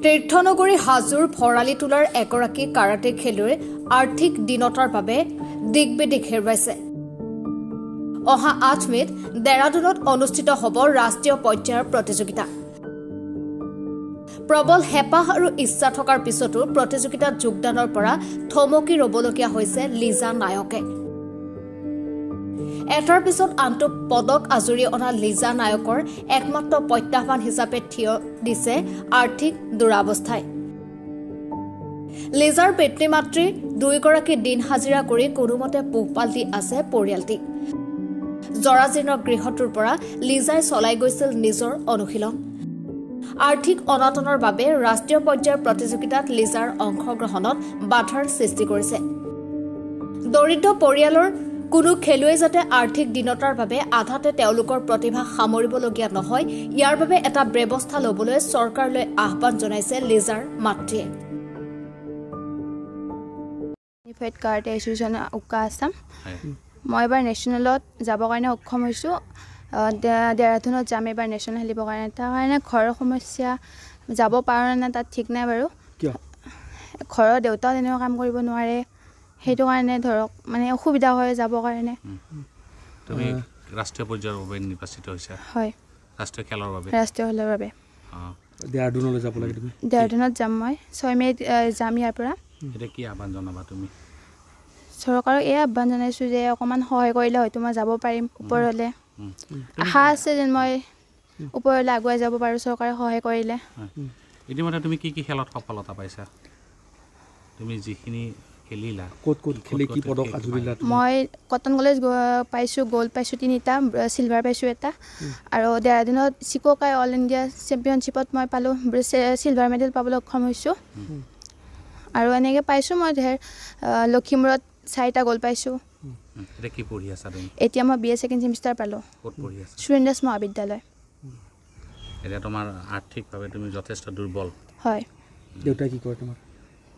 তীৰ্থনগৰী হাজোৰ ভৰালি তোলাৰ এগৰাকী কাৰাটে খেলুৱৈ আৰ্থিক দিনতাৰ বাবে দিগবিদিক হেৰুৱাইছে। অহা 8 মেত দেৰাদুনত অনুষ্ঠিত হ'ব ৰাষ্ট্ৰীয় পৰ্যায়ৰ প্ৰতিযোগিতা। প্ৰবল হেঁপাহ আৰু ইচ্ছা থকাৰ পিছতো প্ৰতিযোগিতাত যোগদানৰ পৰা থমকি ৰ'বলগীয়া হৈছে লিজা নায়কে। এটাৰ পিছত আনটো পদক আজৰি অনা লিজা নায়কৰ একমাত্ৰ প্ৰত্যাহ্বান হিচাপে থিয় দিছে আৰ্থিক দুৰাৱস্থাই। লিজাৰ পিতৃ মাতৃ দুয়োগৰাকী দিন হাজিৰা কৰি কোনোমতে পোহপাল দি আছে পৰিয়ালটি। জৰাজীৰ্ণ গৃহটোৰ পৰা লিজাই চলাই গৈছিল নিজৰ অনুশীলন। আৰ্থিক অনাটনৰ বাবে ৰাষ্ট্ৰীয় পৰ্যায়ৰ প্ৰতিযোগিতাত লিজাৰ অংশগ্ৰহণত বাধাৰ সৃষ্টি কৰিছে। দৰিদ্ৰ পৰিয়ালৰ কোনো খেলুৱৈ যাতে আৰ্থিক দিনতাৰ বাবে আধাতে তেওঁলোকৰ প্ৰতিভা সামৰিবলগীয়া নহয়, ইয়াৰ বাবে এটা ব্যৱস্থা ল'বলৈ চৰকাৰলৈ আহ্বান জনাইছে লিজাৰ মাতৃয়ে। কাৰাটে এছ'চিয়েশ্যন উকা আছাম, মই এবাৰ নেশ্যনেলত যাবৰ কাৰণে সক্ষম হৈছোঁ। দেৰাদুনত যাম এবাৰ নেশ্যনেল খেলিবৰ কাৰণে। তাৰ কাৰণে ঘৰৰ সমস্যা, যাব পাৰোঁ নে নাই তাত ঠিক নাই বাৰু। ঘৰৰ দেউতাও তেনেকুৱা কাম কৰিব নোৱাৰে, সেইটো কাৰণে ধৰক মানে অসুবিধা হয় যাবৰ কাৰণে। তুমি ৰাষ্ট্ৰীয় পৰ্যায়ৰ বাবে নিৰ্বাচিত হৈছা? হয়, ৰাষ্ট্ৰীয় খেলৰ বাবে। ৰাষ্ট্ৰীয় খেলৰ বাবে দেৰাদুনলৈ যাব লাগে তুমি? দেৰাদুনত যাম মই 6 মে'ত যাম ইয়াৰ পৰা। এতিয়া কি আহ্বান জনাবা তুমি? চৰকাৰক এই আহ্বান জনাইছোঁ যে অকণমান সহায় কৰিলে হয়তো মই যাব পাৰিম ওপৰলৈ। আশা আছে যেন মই ওপৰলৈ আগুৱাই যাব পাৰোঁ চৰকাৰে সহায় কৰিলে। ইতিমধ্যে তুমি কি খেলত সফলতা পাইছা? তুমি যিখিনি খেলিলা, ক'ত খেলি কি পদক আজুৰিলা? মই কটন কলেজ পাইছোঁ, গ'ল্ড পাইছোঁ 3টা, চিলভাৰ পাইছোঁ 1টা, আৰু দেৰাদুনত চিকোকাই অল ইণ্ডিয়া চেম্পিয়নশ্বিপত মই পালোঁ, চিলভাৰ মেডেল পাবলৈ সক্ষম হৈছোঁ। আৰু এনেকৈ পাইছোঁ মই লখিমপুৰত 4টা গ'ল্ড পাইছোঁ। এতিয়া কি পঢ়ি আছা তুমি? এতিয়া মই BA 2nd চেমিষ্টাৰ পালোঁ। ক'ত পঢ়ি আছা? ষ্টুডেণ্ট দাস মহাবিদ্যালয়। এতিয়া তোমাৰ আৰ্থিকভাৱে তুমি যথেষ্ট দুৰ্বল। হয়। দেউতাই কি কৰে তোমাৰ?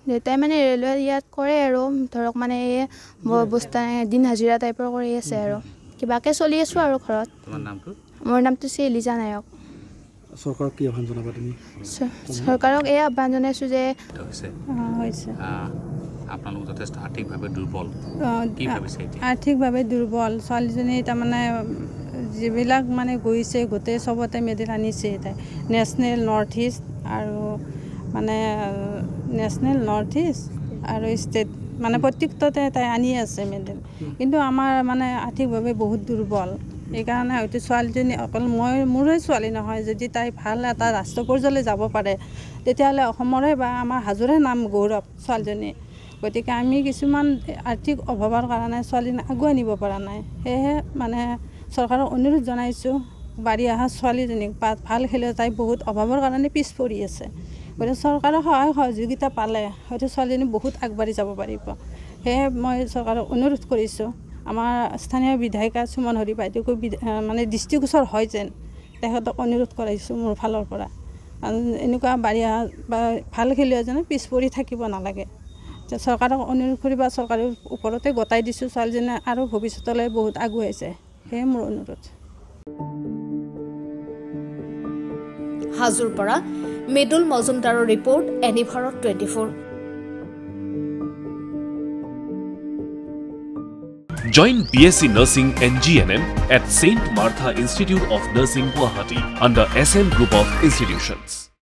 দেউতাই মানে ৰেলৱে ইয়াত কৰে আৰু ধৰক মানে এই বস্তা দিন হাজিৰা টাইপৰ কৰি আছে আৰু কিবাকৈ চলি আছোঁ আৰু ঘৰত। তোমাৰ নামটো? মোৰ নামটো শ্ৰী লিজা নায়ক। চৰকাৰক কি আহ্বান জনাবা তুমি? চৰকাৰক এই আহ্বান জনাইছোঁ যে হৈছে আপোনালোক যথেষ্ট আৰ্থিকভাৱে দুৰ্বল, কি ভাবিছে এতিয়া? আৰ্থিকভাৱে দুৰ্বল ছোৱালীজনী তাৰমানে যিবিলাক মানে গৈছে গোটেই চবতে মেডেল আনিছে তাই, নেশ্যনেল নৰ্থ ইষ্ট আৰু মানে নেশ্যনেল নৰ্থ ইষ্ট আৰু ষ্টেট মানে প্ৰত্যেকটোতে তাই আনি আছে মেডেল। কিন্তু আমাৰ মানে আৰ্থিকভাৱে বহুত দুৰ্বল, সেইকাৰণে হয়তো ছোৱালীজনী অকল মোৰে ছোৱালী নহয়, যদি তাই ভাল এটা ৰাষ্ট্ৰীয় পৰ্যায়লৈ যাব পাৰে তেতিয়াহ'লে অসমৰে বা আমাৰ হাজোৰে নাম গৌৰৱ ছোৱালীজনী। গতিকে আমি কিছুমান আৰ্থিক অভাৱৰ কাৰণে ছোৱালীজনী আগুৱাই নিব পৰা নাই, সেয়েহে মানে চৰকাৰক অনুৰোধ জনাইছোঁ বাঢ়ি অহা ছোৱালীজনীক ভাল খেলে, তাই বহুত অভাৱৰ কাৰণে পিছ পৰি আছে। গতিকে চৰকাৰৰ সহায় সহযোগিতা পালে হয়তো ছোৱালীজনী বহুত আগবাঢ়ি যাব পাৰিব। সেয়ে মই চৰকাৰক অনুৰোধ কৰিছোঁ আমাৰ স্থানীয় বিধায়িকা সুমন হৰি বাইদেউকো মানে দৃষ্টিগোচৰ হয় যেন তেখেতক অনুৰোধ কৰাইছোঁ মোৰ ফালৰ পৰা। এনেকুৱা বাঢ়ি অহা বা ভাল খেলুৱৈ এজনে পিছ পৰি থাকিব নালাগে। চৰকাৰক অনুৰোধ কৰিবা, চৰকাৰৰ ওপৰতে গতাই দিছোঁ ছোৱালীজনীয়ে আৰু ভৱিষ্যতলৈ বহুত আগুৱাইছে, সেয়ে মোৰ অনুৰোধ। হাজোৰ পৰা মৃদুল মজুমদাৰৰ ৰিপৰ্ট, এনি Bharat 24। Join BSc Nursing and GNM at St. Martha Institute of Nursing, Guwahati under SM Group of Institutions.